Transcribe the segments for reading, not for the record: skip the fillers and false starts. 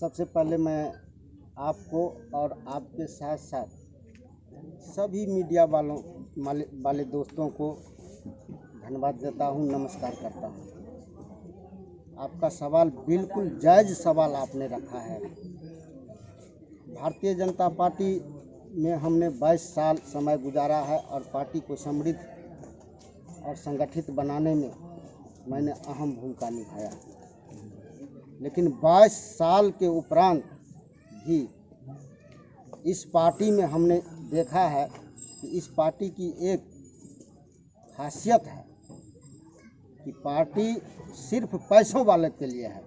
सबसे पहले मैं आपको और आपके साथ साथ सभी मीडिया वाले दोस्तों को धन्यवाद देता हूं, नमस्कार करता हूं। आपका सवाल बिल्कुल जायज़ सवाल आपने रखा है। भारतीय जनता पार्टी में हमने 22 साल समय गुजारा है और पार्टी को समृद्ध और संगठित बनाने में मैंने अहम भूमिका निभाया। लेकिन 22 साल के उपरांत भी इस पार्टी में हमने देखा है कि इस पार्टी की एक खासियत है कि पार्टी सिर्फ पैसों वाले के लिए है।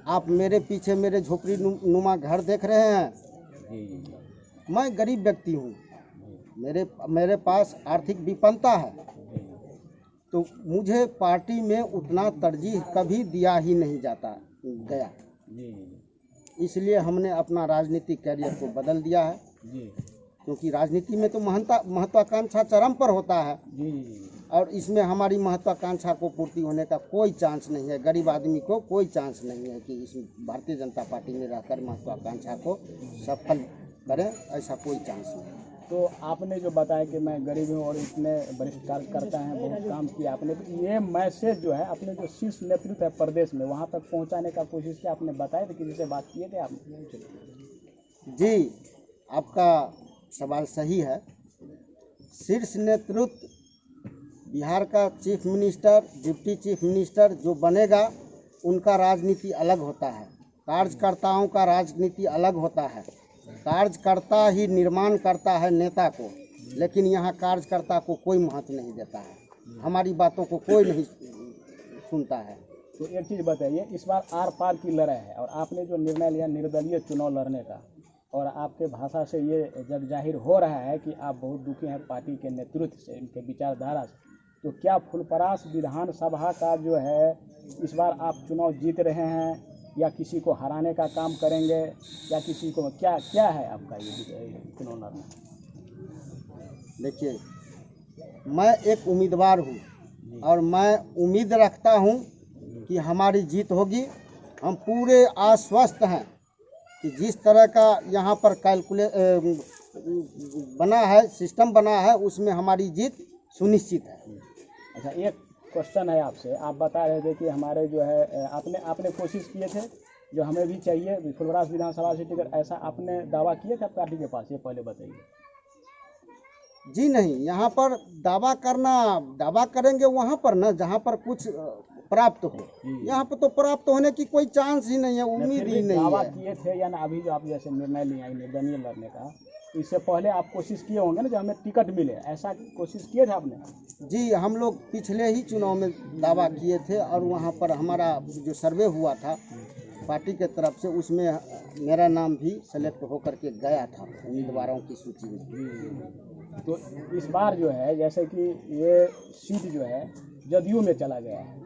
आप मेरे पीछे मेरे झोपड़ी नुमा घर देख रहे हैं। मैं गरीब व्यक्ति हूँ, मेरे पास आर्थिक विपन्नता है, तो मुझे पार्टी में उतना तरजीह कभी दिया ही नहीं गया। इसलिए हमने अपना राजनीतिक कैरियर को बदल दिया है, क्योंकि राजनीति में तो महत्वाकांक्षा चरम पर होता है और इसमें हमारी महत्वाकांक्षा को पूर्ति होने का कोई चांस नहीं है। गरीब आदमी को कोई चांस नहीं है कि इस भारतीय जनता पार्टी में रहकर महत्वाकांक्षा को सफल करें, ऐसा कोई चांस नहीं। तो आपने जो बताया कि मैं गरीब हूँ और इतने वरिष्ठ कार्यकर्ता हैं, बहुत काम किया आपने, तो ये मैसेज जो है अपने जो शीर्ष नेतृत्व है प्रदेश में वहाँ तक पहुँचाने का कोशिश किया? आपने बताया था, किसी से बात किए थे आपने? जी, आपका सवाल सही है। शीर्ष नेतृत्व बिहार का chief minister, deputy chief minister जो बनेगा उनका राजनीति अलग होता है, कार्यकर्ताओं का राजनीति अलग होता है। कार्यकर्ता ही निर्माण करता है नेता को, लेकिन यहाँ कार्यकर्ता को कोई महत्व नहीं देता है, हमारी बातों को कोई नहीं सुनता है। तो एक चीज़ बताइए, इस बार आर पार की लड़ाई है और आपने जो निर्णय लिया निर्दलीय चुनाव लड़ने का, और आपके भाषा से ये जग जाहिर हो रहा है कि आप बहुत दुखी हैं पार्टी के नेतृत्व से, इनके विचारधारा से, तो क्या फुलपरास विधानसभा का जो है इस बार आप चुनाव जीत रहे हैं या किसी को हराने का काम करेंगे या किसी को क्या है आपका ये चुनाव लड़ना? देखिए, मैं एक उम्मीदवार हूँ और मैं उम्मीद रखता हूँ कि हमारी जीत होगी। हम पूरे आश्वस्त हैं कि जिस तरह का यहाँ पर बना है, सिस्टम बना है, उसमें हमारी जीत सुनिश्चित है। अच्छा, एक क्वेश्चन है आपसे। आप बता रहे थे कि हमारे जो है आपने कोशिश किए थे, जो हमें भी चाहिए फुलपरास विधानसभा से टिकट, ऐसा आपने दावा किया था पार्टी के पास? ये पहले बताइए। जी नहीं, यहाँ पर दावा करेंगे वहाँ पर ना जहाँ पर कुछ प्राप्त हो। यहाँ पर तो प्राप्त होने की कोई चांस ही नहीं है, उम्मीद ही नहीं है। दावा किए थे या ना? अभी जो आप जैसे निर्णय लिया निर्दलीय लड़ने का, इससे पहले आप कोशिश किए होंगे ना जो हमें टिकट मिले, ऐसा कोशिश किए थे आपने? जी, हम लोग पिछले ही चुनाव में दावा किए थे और वहाँ पर हमारा जो सर्वे हुआ था पार्टी के तरफ से, उसमें मेरा नाम भी सेलेक्ट होकर के गया था उम्मीदवारों की सूची में। तो इस बार जो है जैसे कि ये सीट जो है जदयू में चला गया है,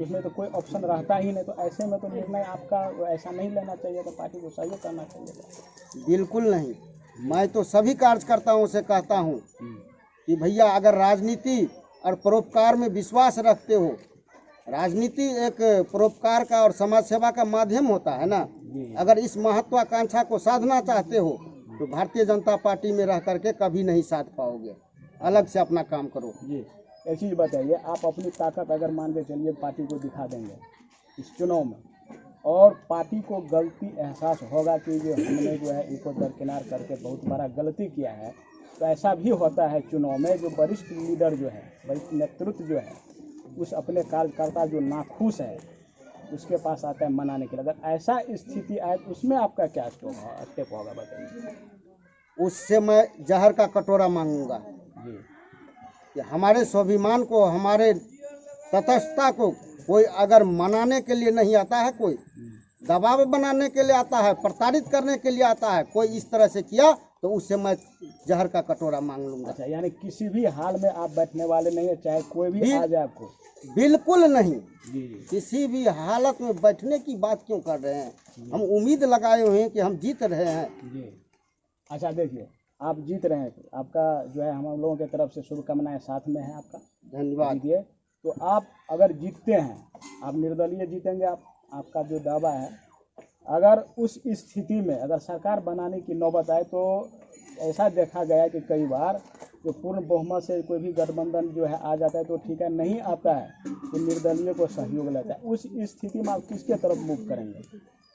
इसमें तो कोई ऑप्शन रहता ही नहीं, तो ऐसे में तो निर्णय आपका ऐसा नहीं लेना चाहिए, तो पार्टी को सहयोग करना चाहिए। बिल्कुल नहीं, मैं तो सभी कार्यकर्ताओं से कहता हूँ कि भैया अगर राजनीति और परोपकार में विश्वास रखते हो, राजनीति एक परोपकार का और समाज सेवा का माध्यम होता है ना, अगर इस महत्वाकांक्षा को साधना चाहते हो तो भारतीय जनता पार्टी में रह करके कभी नहीं साध पाओगे, अलग से अपना काम करो। जी, एक चीज़ बताइए, आप अपनी ताकत अगर मान के चलिए पार्टी को दिखा देंगे इस चुनाव में, और पार्टी को गलती एहसास होगा कि जो हमने जो है इनको दरकिनार करके बहुत बड़ा गलती किया है, तो ऐसा भी होता है चुनाव में, जो वरिष्ठ लीडर जो है, वरिष्ठ नेतृत्व जो है, उस अपने कार्यकर्ता जो नाखुश है उसके पास आता है मनाने के लिए। अगर ऐसा स्थिति आए तो उसमें आपका क्या स्टेप होगा बताइए? उससे मैं जहर का कटोरा मांगूंगा कि हमारे स्वाभिमान को, हमारे तटस्थता को कोई अगर मनाने के लिए नहीं आता है, कोई दबाव बनाने के लिए आता है, प्रताड़ित करने के लिए आता है, कोई इस तरह से किया तो उससे मैं जहर का कटोरा मांग लूंगा। अच्छा, यानी किसी भी हाल में आप बैठने वाले नहीं है, चाहे कोई भी आ जाए आपको? बिल्कुल नहीं, जी। किसी भी हालत में बैठने की बात क्यों कर रहे हैं? हम उम्मीद लगाए हुए हैं कि हम जीत रहे हैं। जी। अच्छा, देखिए, आप जीत रहे हैं, तो आपका जो है हम लोगों की तरफ से शुभकामनाएं साथ में है आपका। धन्यवाद। जीतिए। तो आप अगर जीतते हैं, आप निर्दलीय जीतेंगे, आपका जो दावा है अगर उस स्थिति में अगर सरकार बनाने की नौबत आए तो ऐसा देखा गया कि कई बार जो पूर्ण बहुमत से कोई भी गठबंधन जो है आ जाता है तो ठीक है, नहीं आता है तो निर्दलीय को सहयोग लेता है। उस स्थिति में आप किसके तरफ मूव करेंगे?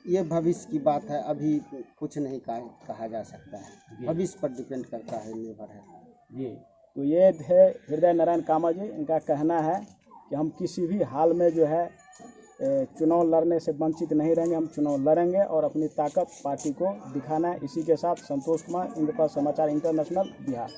ये भविष्य की बात है, अभी कुछ नहीं कहा जा सकता है, भविष्य पर डिपेंड करता है, निर्भर है जी। तो ये थे हृदय नारायण कामा जी। इनका कहना है कि हम किसी भी हाल में जो है चुनाव लड़ने से वंचित नहीं रहेंगे, हम चुनाव लड़ेंगे और अपनी ताकत पार्टी को दिखाना है। इसी के साथ संतोष कुमार, इंद्रप्रस्थ समाचार इंटरनेशनल, बिहार।